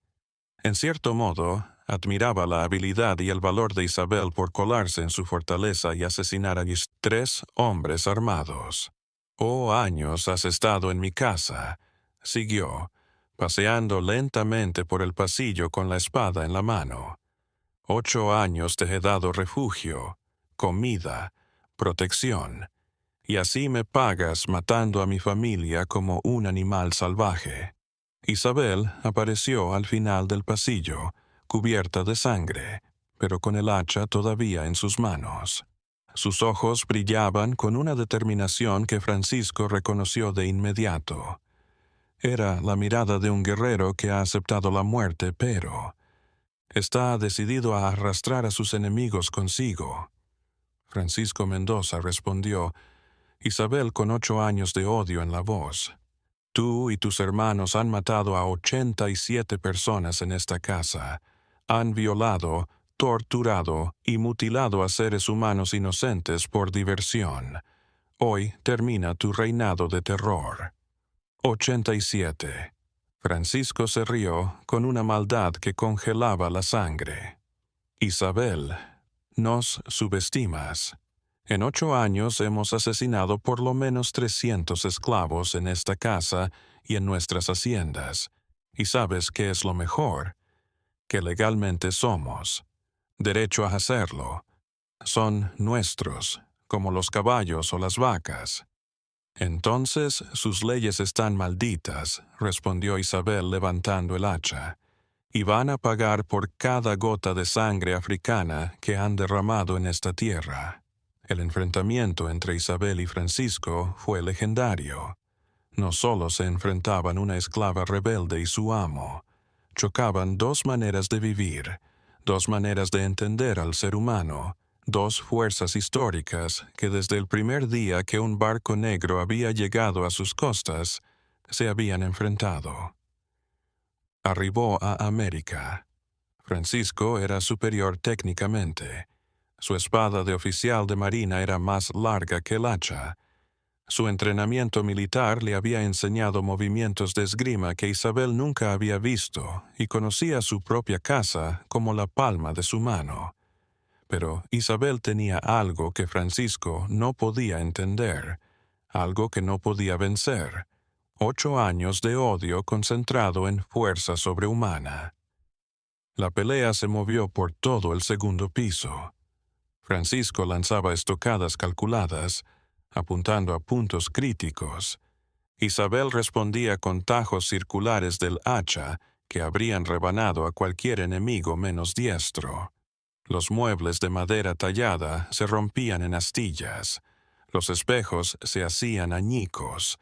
En cierto modo, admiraba la habilidad y el valor de Isabel por colarse en su fortaleza y asesinar a 3 hombres armados. «Oh, años has estado en mi casa», siguió, paseando lentamente por el pasillo con la espada en la mano. 8 años te he dado refugio, comida, protección, y así me pagas matando a mi familia como un animal salvaje. Isabel apareció al final del pasillo, cubierta de sangre, pero con el hacha todavía en sus manos. Sus ojos brillaban con una determinación que Francisco reconoció de inmediato. Era la mirada de un guerrero que ha aceptado la muerte, pero está decidido a arrastrar a sus enemigos consigo. Francisco Mendoza respondió, Isabel con 8 años de odio en la voz. Tú y tus hermanos han matado a 87 personas en esta casa. Han violado, torturado y mutilado a seres humanos inocentes por diversión. Hoy termina tu reinado de terror. 87. Francisco se rió con una maldad que congelaba la sangre. Isabel, nos subestimas. En 8 años hemos asesinado por lo menos 300 esclavos en esta casa y en nuestras haciendas. ¿Y sabes qué es lo mejor? Que legalmente somos. Derecho a hacerlo. Son nuestros, como los caballos o las vacas. Entonces sus leyes están malditas, respondió Isabel levantando el hacha, y van a pagar por cada gota de sangre africana que han derramado en esta tierra. El enfrentamiento entre Isabel y Francisco fue legendario. No solo se enfrentaban una esclava rebelde y su amo, chocaban 2 maneras de vivir, 2 maneras de entender al ser humano, 2 fuerzas históricas que desde el primer día que un barco negro había llegado a sus costas, se habían enfrentado. Arribó a América. Francisco era superior técnicamente. Su espada de oficial de marina era más larga que el hacha. Su entrenamiento militar le había enseñado movimientos de esgrima que Isabel nunca había visto y conocía su propia casa como la palma de su mano. Pero Isabel tenía algo que Francisco no podía entender, algo que no podía vencer: 8 años de odio concentrado en fuerza sobrehumana. La pelea se movió por todo el segundo piso. Francisco lanzaba estocadas calculadas, apuntando a puntos críticos. Isabel respondía con tajos circulares del hacha que habrían rebanado a cualquier enemigo menos diestro. Los muebles de madera tallada se rompían en astillas. Los espejos se hacían añicos.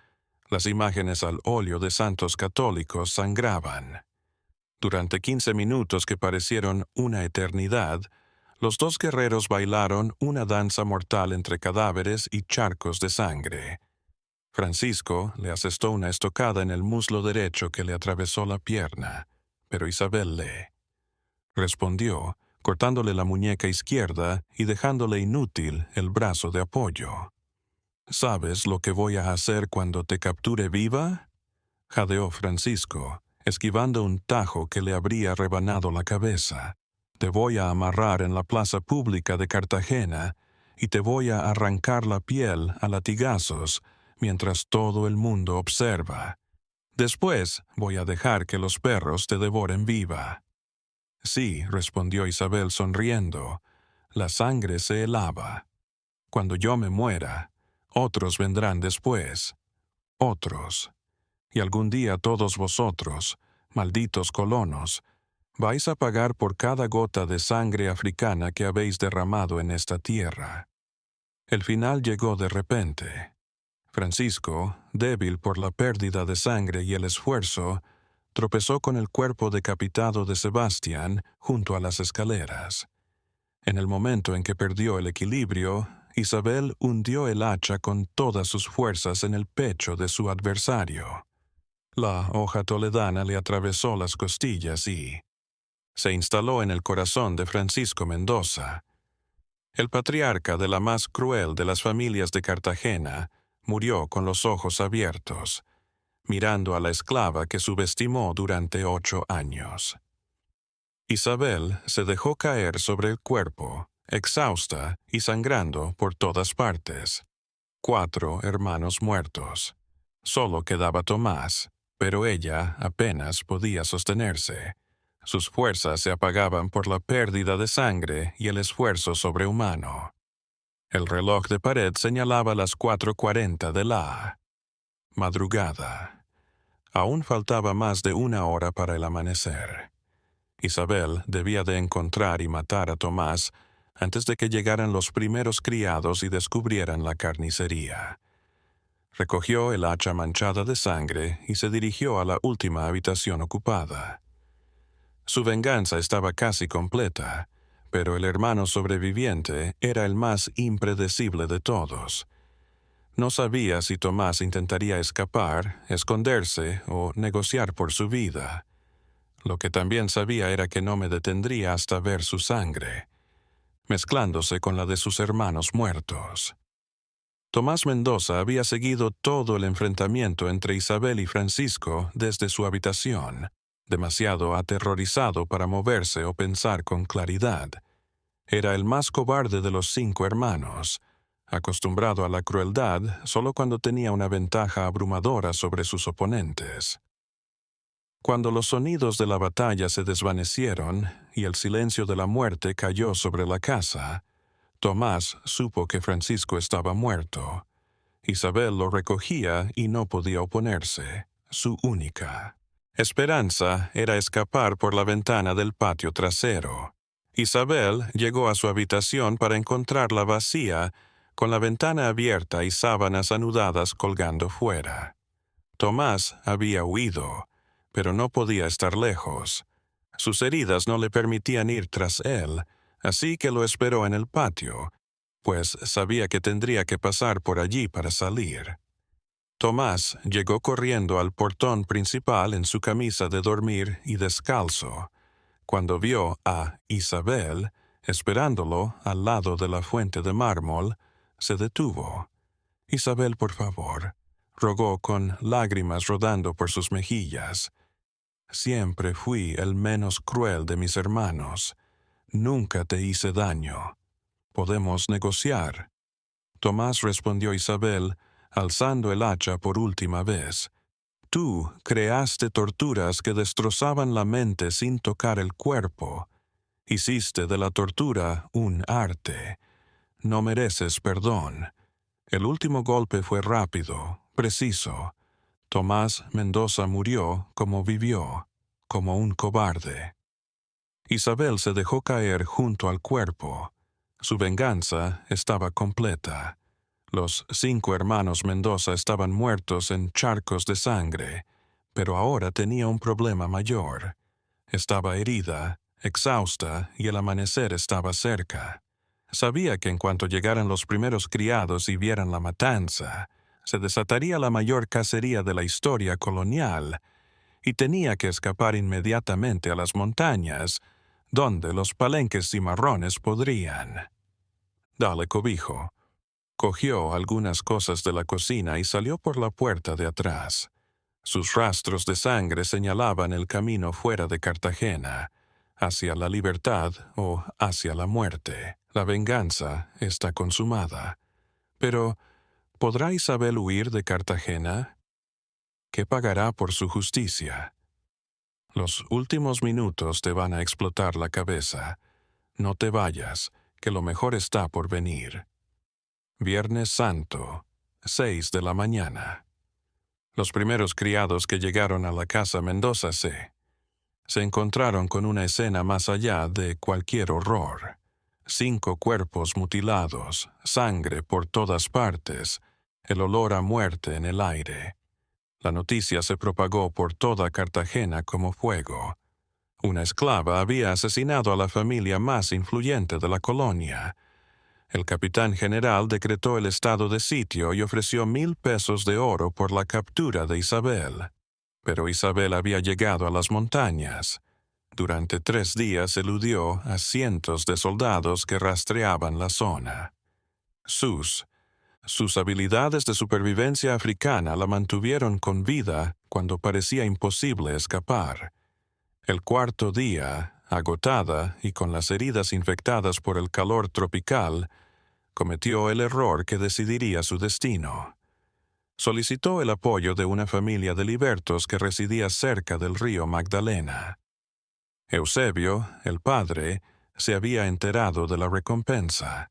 Las imágenes al óleo de santos católicos sangraban. Durante 15 minutos que parecieron una eternidad, los dos guerreros bailaron una danza mortal entre cadáveres y charcos de sangre. Francisco le asestó una estocada en el muslo derecho que le atravesó la pierna, pero Isabel le respondió, cortándole la muñeca izquierda y dejándole inútil el brazo de apoyo. ¿Sabes lo que voy a hacer cuando te capture viva?, jadeó Francisco, esquivando un tajo que le habría rebanado la cabeza. Te voy a amarrar en la plaza pública de Cartagena y te voy a arrancar la piel a latigazos mientras todo el mundo observa. Después voy a dejar que los perros te devoren viva. Sí, respondió Isabel sonriendo, la sangre se helaba. Cuando yo me muera, otros vendrán después. Otros. Y algún día todos vosotros, malditos colonos, vais a pagar por cada gota de sangre africana que habéis derramado en esta tierra. El final llegó de repente. Francisco, débil por la pérdida de sangre y el esfuerzo, tropezó con el cuerpo decapitado de Sebastián junto a las escaleras. En el momento en que perdió el equilibrio, Isabel hundió el hacha con todas sus fuerzas en el pecho de su adversario. La hoja toledana le atravesó las costillas y se instaló en el corazón de Francisco Mendoza. El patriarca de la más cruel de las familias de Cartagena murió con los ojos abiertos, mirando a la esclava que subestimó durante 8 años. Isabel se dejó caer sobre el cuerpo, exhausta y sangrando por todas partes. 4 hermanos muertos. Solo quedaba Tomás, pero ella apenas podía sostenerse. Sus fuerzas se apagaban por la pérdida de sangre y el esfuerzo sobrehumano. El reloj de pared señalaba las 4:40 de la madrugada. Aún faltaba más de 1 hora para el amanecer. Isabel debía de encontrar y matar a Tomás antes de que llegaran los primeros criados y descubrieran la carnicería. Recogió el hacha manchada de sangre y se dirigió a la última habitación ocupada. Su venganza estaba casi completa, pero el hermano sobreviviente era el más impredecible de todos. No sabía si Tomás intentaría escapar, esconderse o negociar por su vida. Lo que también sabía era que no me detendría hasta ver su sangre, mezclándose con la de sus hermanos muertos. Tomás Mendoza había seguido todo el enfrentamiento entre Isabel y Francisco desde su habitación, demasiado aterrorizado para moverse o pensar con claridad. Era el más cobarde de los 5 hermanos, acostumbrado a la crueldad solo cuando tenía una ventaja abrumadora sobre sus oponentes. Cuando los sonidos de la batalla se desvanecieron y el silencio de la muerte cayó sobre la casa, Tomás supo que Francisco estaba muerto. Isabel lo recogía y no podía oponerse. Su única esperanza era escapar por la ventana del patio trasero. Isabel llegó a su habitación para encontrarla vacía, con la ventana abierta y sábanas anudadas colgando fuera. Tomás había huido, pero no podía estar lejos. Sus heridas no le permitían ir tras él, así que lo esperó en el patio, pues sabía que tendría que pasar por allí para salir. Tomás llegó corriendo al portón principal en su camisa de dormir y descalzo. Cuando vio a Isabel esperándolo al lado de la fuente de mármol, se detuvo. «Isabel, por favor», rogó con lágrimas rodando por sus mejillas. «Siempre fui el menos cruel de mis hermanos. Nunca te hice daño. Podemos negociar». Tomás, respondió Isabel, alzando el hacha por última vez. «Tú creaste torturas que destrozaban la mente sin tocar el cuerpo. Hiciste de la tortura un arte. No mereces perdón». El último golpe fue rápido, preciso. Tomás Mendoza murió como vivió, como un cobarde. Isabel se dejó caer junto al cuerpo. Su venganza estaba completa. Los 5 hermanos Mendoza estaban muertos en charcos de sangre, pero ahora tenía un problema mayor. Estaba herida, exhausta, y el amanecer estaba cerca. Sabía que en cuanto llegaran los primeros criados y vieran la matanza, se desataría la mayor cacería de la historia colonial, y tenía que escapar inmediatamente a las montañas, donde los palenques cimarrones podrían. Dale cobijo. Cogió algunas cosas de la cocina y salió por la puerta de atrás. Sus rastros de sangre señalaban el camino fuera de Cartagena, hacia la libertad o hacia la muerte. La venganza está consumada. Pero, ¿podrá Isabel huir de Cartagena? ¿Qué pagará por su justicia? Los últimos minutos te van a explotar la cabeza. No te vayas, que lo mejor está por venir. Viernes Santo, 6 de la mañana. Los primeros criados que llegaron a la casa Mendoza se encontraron con una escena más allá de cualquier horror. 5 cuerpos mutilados, sangre por todas partes, el olor a muerte en el aire. La noticia se propagó por toda Cartagena como fuego. Una esclava había asesinado a la familia más influyente de la colonia. El capitán general decretó el estado de sitio y ofreció 1,000 pesos de oro por la captura de Isabel. Pero Isabel había llegado a las montañas. Durante 3 días eludió a cientos de soldados que rastreaban la zona. Sus habilidades de supervivencia africana la mantuvieron con vida cuando parecía imposible escapar. El 4.º día, agotada y con las heridas infectadas por el calor tropical, cometió el error que decidiría su destino. Solicitó el apoyo de una familia de libertos que residía cerca del río Magdalena. Eusebio, el padre, se había enterado de la recompensa.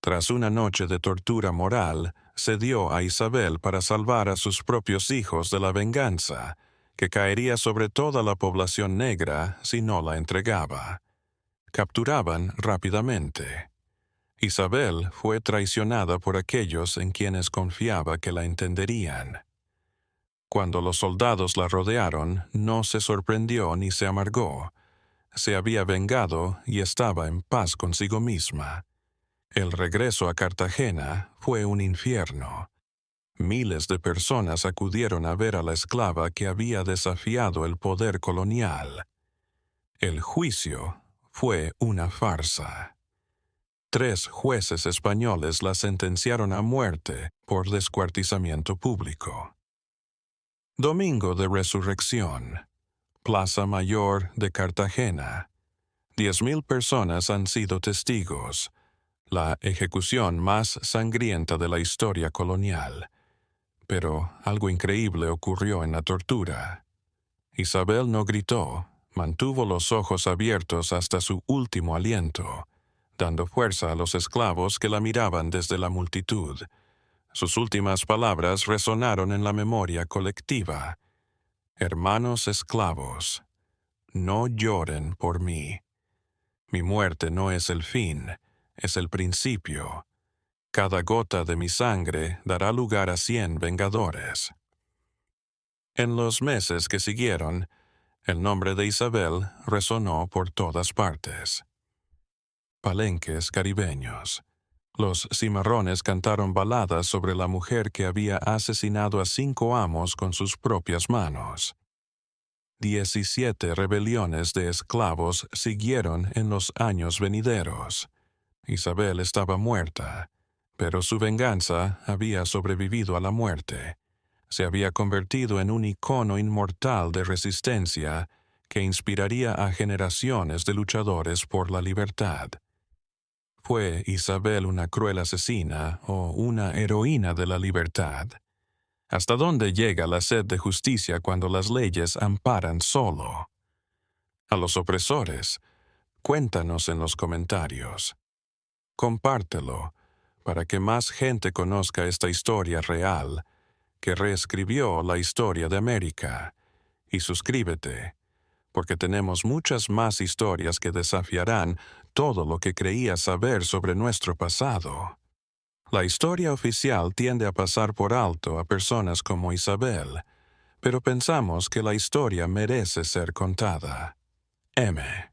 Tras una noche de tortura moral, cedió a Isabel para salvar a sus propios hijos de la venganza, que caería sobre toda la población negra si no la entregaba. Capturaban rápidamente. Isabel fue traicionada por aquellos en quienes confiaba que la entenderían. Cuando los soldados la rodearon, no se sorprendió ni se amargó. Se había vengado y estaba en paz consigo misma. El regreso a Cartagena fue un infierno. Miles de personas acudieron a ver a la esclava que había desafiado el poder colonial. El juicio fue una farsa. 3 jueces españoles la sentenciaron a muerte por descuartizamiento público. Domingo de Resurrección. Plaza Mayor de Cartagena. 10,000 personas han sido testigos. La ejecución más sangrienta de la historia colonial. Pero algo increíble ocurrió en la tortura. Isabel no gritó, mantuvo los ojos abiertos hasta su último aliento, dando fuerza a los esclavos que la miraban desde la multitud. Sus últimas palabras resonaron en la memoria colectiva. Hermanos esclavos, no lloren por mí. Mi muerte no es el fin, es el principio. Cada gota de mi sangre dará lugar a 100 vengadores. En los meses que siguieron, el nombre de Isabel resonó por todas partes. Palenques caribeños. Los cimarrones cantaron baladas sobre la mujer que había asesinado a 5 amos con sus propias manos. 17 rebeliones de esclavos siguieron en los años venideros. Isabel estaba muerta, pero su venganza había sobrevivido a la muerte. Se había convertido en un icono inmortal de resistencia que inspiraría a generaciones de luchadores por la libertad. ¿Fue Isabel una cruel asesina o una heroína de la libertad? ¿Hasta dónde llega la sed de justicia cuando las leyes amparan solo? A los opresores, cuéntanos en los comentarios. Compártelo para que más gente conozca esta historia real que reescribió la historia de América. Y suscríbete, porque tenemos muchas más historias que desafiarán todo lo que creías saber sobre nuestro pasado. La historia oficial tiende a pasar por alto a personas como Isabel, pero pensamos que la historia merece ser contada. M.